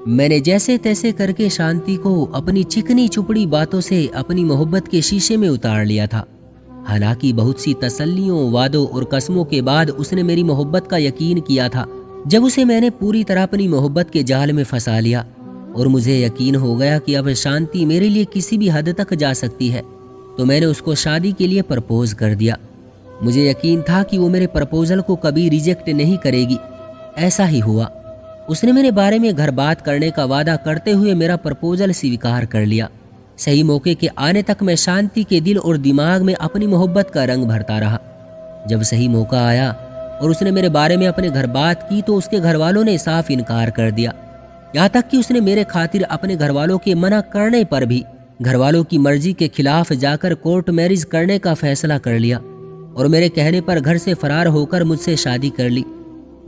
मैंने जैसे तैसे करके शांति को अपनी चिकनी चुपड़ी बातों से अपनी मोहब्बत के शीशे में उतार लिया था। हालांकि बहुत सी तसल्लियों, वादों और कसमों के बाद उसने मेरी मोहब्बत का यकीन किया था। जब उसे मैंने पूरी तरह अपनी मोहब्बत के जाल में फंसा लिया और मुझे यकीन हो गया कि अब शांति मेरे लिए किसी भी हद तक जा सकती है, तो मैंने उसको शादी के लिए प्रपोज कर दिया। मुझे यकीन था कि वो मेरे प्रपोजल को कभी रिजेक्ट नहीं करेगी। ऐसा ही हुआ। उसने मेरे बारे में घर बात करने का वादा करते हुए मेरा प्रपोजल स्वीकार कर लिया। सही मौके के आने तक मैं शांति के दिल और दिमाग में अपनी मोहब्बत का रंग भरता रहा। जब सही मौका आया और उसने मेरे बारे में अपने घर बात की तो उसके घर वालों ने साफ इनकार कर दिया। यहाँ तक कि उसने मेरे खातिर अपने घर वालों के मना करने पर भी घर वालों की मर्जी के खिलाफ जाकर कोर्ट मैरिज करने का फैसला कर लिया और मेरे कहने पर घर से फरार होकर मुझसे शादी कर ली।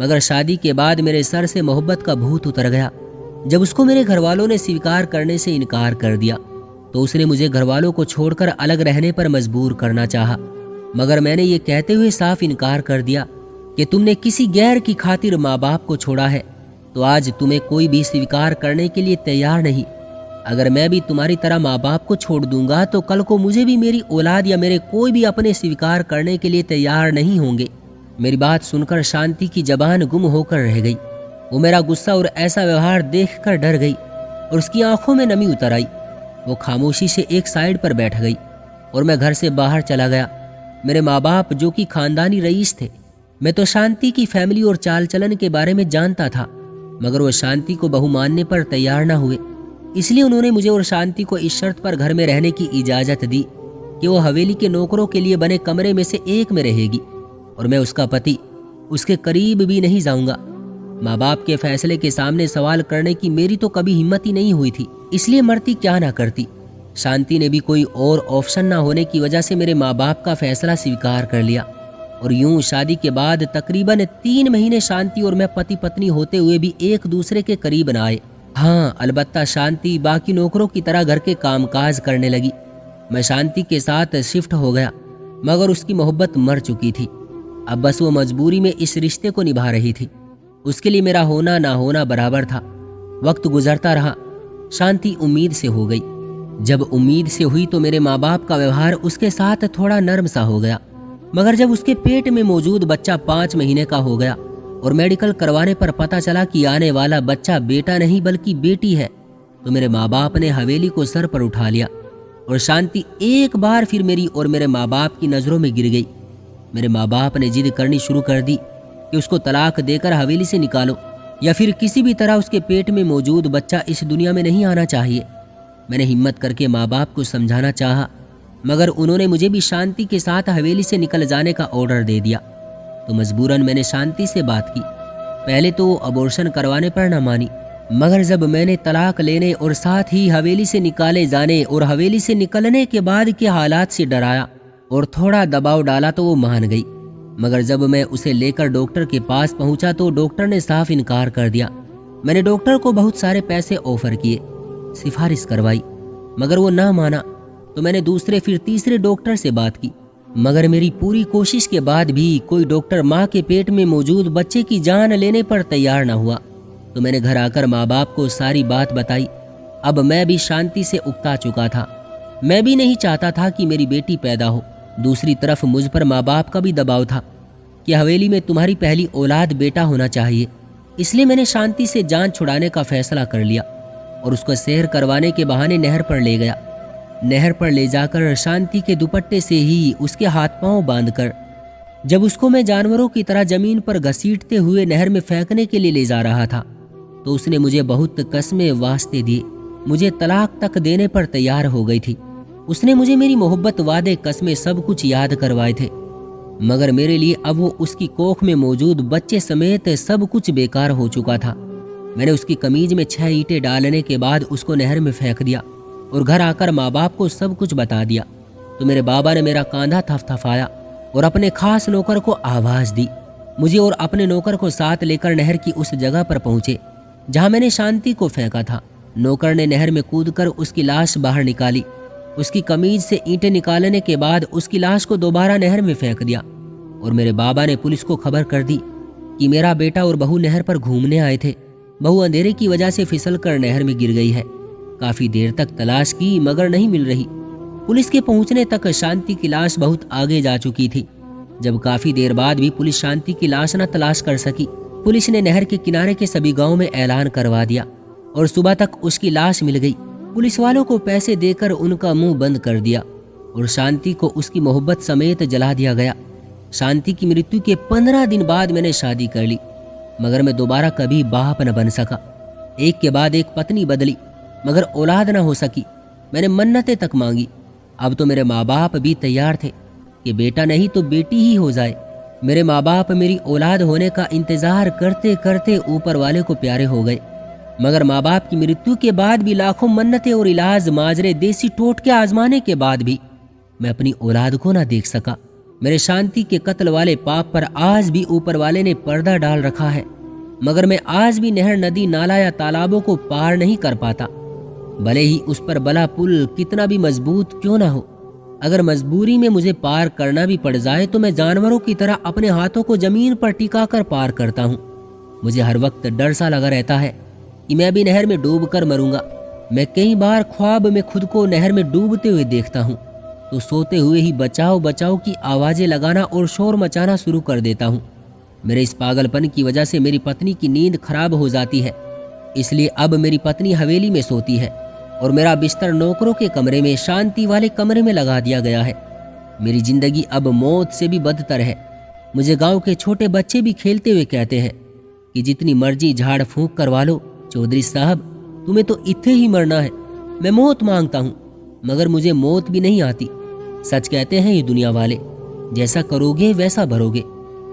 मगर शादी के बाद मेरे सर से मोहब्बत का भूत उतर गया। जब उसको मेरे घर वालों ने स्वीकार करने से इनकार कर दिया तो उसने मुझे घर वालों को छोड़कर अलग रहने पर मजबूर करना चाहा। मगर मैंने ये कहते हुए साफ इनकार कर दिया कि तुमने किसी गैर की खातिर माँ बाप को छोड़ा है तो आज तुम्हें कोई भी स्वीकार करने के लिए तैयार नहीं। अगर मैं भी तुम्हारी तरह माँ बाप को छोड़ दूंगा तो कल को मुझे भी मेरी औलाद या मेरे कोई भी अपने स्वीकार करने के लिए तैयार नहीं होंगे। मेरी बात सुनकर शांति की जबान गुम होकर रह गई। वो मेरा गुस्सा और ऐसा व्यवहार देखकर डर गई और उसकी आंखों में नमी उतर आई। वो खामोशी से एक साइड पर बैठ गई और मैं घर से बाहर चला गया। मेरे माँ बाप जो कि खानदानी रईस थे, मैं तो शांति की फैमिली और चाल चलन के बारे में जानता था, मगर वो शांति को बहू मानने पर तैयार न हुए। इसलिए उन्होंने मुझे और शांति को इस शर्त पर घर में रहने की इजाजत दी कि वो हवेली के नौकरों के लिए बने कमरे में से एक में रहेगी और मैं उसका पति उसके करीब भी नहीं जाऊंगा। माँ बाप के फैसले के सामने सवाल करने की मेरी तो कभी हिम्मत ही नहीं हुई थी, इसलिए मरती क्या ना करती। शांति ने भी कोई और ऑप्शन ना होने की वजह से मेरे माँ बाप का फैसला स्वीकार कर लिया और यूं शादी के बाद तकरीबन 3 महीने शांति और मैं पति पत्नी होते हुए भी एक दूसरे के करीब न आए। हाँ, अलबत्ता शांति बाकी नौकरों की तरह घर के कामकाज करने लगी। मैं शांति के साथ शिफ्ट हो गया, मगर उसकी मोहब्बत मर चुकी थी। अब बस वो मजबूरी में इस रिश्ते को निभा रही थी। उसके लिए मेरा होना ना होना बराबर था। वक्त गुजरता रहा, शांति उम्मीद से हो गई। जब उम्मीद से हुई तो मेरे माँ बाप का व्यवहार उसके साथ थोड़ा नर्म सा हो गया। मगर जब उसके पेट में मौजूद बच्चा 5 महीने का हो गया और मेडिकल करवाने पर पता चला कि आने वाला बच्चा बेटा नहीं बल्कि बेटी है, तो मेरे माँ बाप ने हवेली को सर पर उठा लिया और शांति एक बार फिर मेरी और मेरे माँ बाप की नजरों में गिर गई। मेरे माँ बाप ने जिद करनी शुरू कर दी कि उसको तलाक देकर हवेली से निकालो या फिर किसी भी तरह उसके पेट में मौजूद बच्चा इस दुनिया में नहीं आना चाहिए। मैंने हिम्मत करके माँ बाप को समझाना चाहा, मगर उन्होंने मुझे भी शांति के साथ हवेली से निकल जाने का ऑर्डर दे दिया। तो मजबूरन मैंने शांति से बात की। पहले तो अबॉर्शन करवाने पर न मानी, मगर जब मैंने तलाक लेने और साथ ही हवेली से निकाले जाने और हवेली से निकलने के बाद के हालात से डराया और थोड़ा दबाव डाला तो वो मान गई। मगर जब मैं उसे लेकर डॉक्टर के पास पहुंचा तो डॉक्टर ने साफ इनकार कर दिया। मैंने डॉक्टर को बहुत सारे पैसे ऑफर किए, सिफारिश करवाई, मगर वो ना माना। तो मैंने दूसरे फिर तीसरे डॉक्टर से बात की, मगर मेरी पूरी कोशिश के बाद भी कोई डॉक्टर माँ के पेट में मौजूद बच्चे की जान लेने पर तैयार न हुआ। तो मैंने घर आकर माँ बाप को सारी बात बताई। अब मैं भी शांति से उकता चुका था। मैं भी नहीं चाहता था कि मेरी बेटी पैदा हो। दूसरी तरफ मुझ पर माँ बाप का भी दबाव था कि हवेली में तुम्हारी पहली औलाद बेटा होना चाहिए। इसलिए मैंने शांति से जान छुड़ाने का फैसला कर लिया और उसको सैर करवाने के बहाने नहर पर ले गया। नहर पर ले जाकर शांति के दुपट्टे से ही उसके हाथ पांव बांधकर जब उसको मैं जानवरों की तरह जमीन पर घसीटते हुए नहर में फेंकने के लिए ले जा रहा था, तो उसने मुझे बहुत कस्में वास्ते दिए। मुझे तलाक तक देने पर तैयार हो गई थी। उसने मुझे मेरी मोहब्बत, वादे, कस्में सब कुछ याद करवाए थे, मगर मेरे लिए अब वो उसकी कोख में मौजूद बच्चे समेत सब कुछ बेकार हो चुका था। मैंने उसकी कमीज में 6 ईंटें डालने के बाद उसको नहर में फेंक दिया और घर आकर माँ बाप को सब कुछ बता दिया। तो मेरे बाबा ने मेरा कांधा थपथपाया और अपने खास नौकर को आवाज दी। मुझे और अपने नौकर को साथ लेकर नहर की उस जगह पर पहुंचे जहां मैंने शांति को फेंका था। नौकर ने नहर में कूदकर उसकी लाश बाहर निकाली। उसकी कमीज से ईंटें निकालने के बाद उसकी लाश को दोबारा नहर में फेंक दिया और मेरे बाबा ने पुलिस को खबर कर दी कि मेरा बेटा और बहू नहर पर घूमने आए थे बहू अंधेरे की वजह से फिसलकर नहर में गिर गई है। काफी देर तक तलाश की मगर नहीं मिल रही। पुलिस के पहुंचने तक शांति की लाश बहुत आगे जा चुकी थी। जब काफी देर बाद भी पुलिस शांति की लाश न तलाश कर सकी, पुलिस ने नहर के किनारे के सभी गांव में ऐलान करवा दिया और सुबह तक उसकी लाश मिल गई। पुलिस वालों को पैसे देकर उनका मुंह बंद कर दिया और शांति को उसकी मोहब्बत समेत जला दिया गया। शांति की मृत्यु के 15 दिन बाद मैंने शादी कर ली, मगर मैं दोबारा कभी बाप न बन सका। एक के बाद एक पत्नी बदली, मगर औलाद न हो सकी। मैंने मन्नतें तक मांगी। अब तो मेरे माँ बाप भी तैयार थे कि बेटा नहीं तो बेटी ही हो जाए। मेरे माँ बाप मेरी औलाद होने का इंतजार करते करते ऊपर वाले को प्यारे हो गए, मगर माँ बाप की मृत्यु के बाद भी लाखों मन्नतें और इलाज माजरे देसी टोटके आजमाने के बाद भी मैं अपनी औलाद को ना देख सका। मेरे शांति के कत्ल वाले पाप पर आज भी ऊपर वाले ने पर्दा डाल रखा है, मगर मैं आज भी नहर, नदी, नाला या तालाबों को पार नहीं कर पाता, भले ही उस पर बला पुल कितना भी मजबूत क्यों ना हो। अगर मजबूरी में मुझे पार करना भी पड़ जाए तो मैं जानवरों की तरह अपने हाथों को जमीन पर टिका कर पार करता हूँ। मुझे हर वक्त डर सा लगा रहता है कि मैं भी नहर में डूब कर मरूंगा। मैं कई बार ख्वाब में खुद को नहर में डूबते हुए देखता हूँ तो सोते हुए ही बचाओ बचाओ की आवाजें लगाना और शोर मचाना शुरू कर देता हूँ। मेरे इस पागलपन की वजह से मेरी पत्नी की नींद खराब हो जाती है, इसलिए अब मेरी पत्नी हवेली में सोती है और मेरा बिस्तर नौकरों के कमरे में, शांति वाले कमरे में लगा दिया गया है। मेरी जिंदगी अब मौत से भी बदतर है। मुझे गांव के छोटे बच्चे भी खेलते हुए कहते हैं कि जितनी मर्जी झाड़ फूंक करवा लो, चौधरी साहब तुम्हें तो इत्थे ही मरना है। मैं मौत मांगता हूँ, मगर मुझे मौत भी नहीं आती। सच कहते हैं ये दुनिया वाले, जैसा करोगे वैसा भरोगे।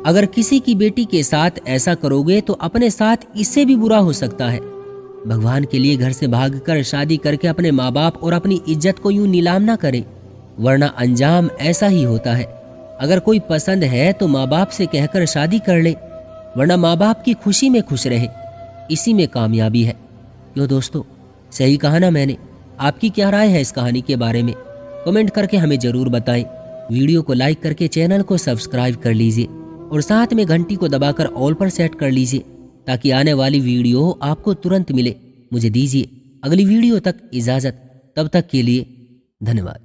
अगर किसी की बेटी के साथ ऐसा करोगे तो अपने साथ इससे भी बुरा हो सकता है। भगवान के लिए घर से भागकर शादी करके अपने माँ बाप और अपनी इज्जत को यूं नीलाम ना करें, वरना अंजाम ऐसा ही होता है। अगर कोई पसंद है तो माँ बाप से कहकर शादी कर ले, वरना माँ बाप की खुशी में खुश रहे, इसी में कामयाबी है। क्यों दोस्तों, सही कहा ना मैंने? आपकी क्या राय है इस कहानी के बारे में? कमेंट करके हमें जरूर बताएं। वीडियो को लाइक करके चैनल को सब्सक्राइब कर लीजिए और साथ में घंटी को दबाकर ऑल पर सेट कर लीजिए ताकि आने वाली वीडियो आपको तुरंत मिले। मुझे दीजिए अगली वीडियो तक इजाजत, तब तक के लिए धन्यवाद।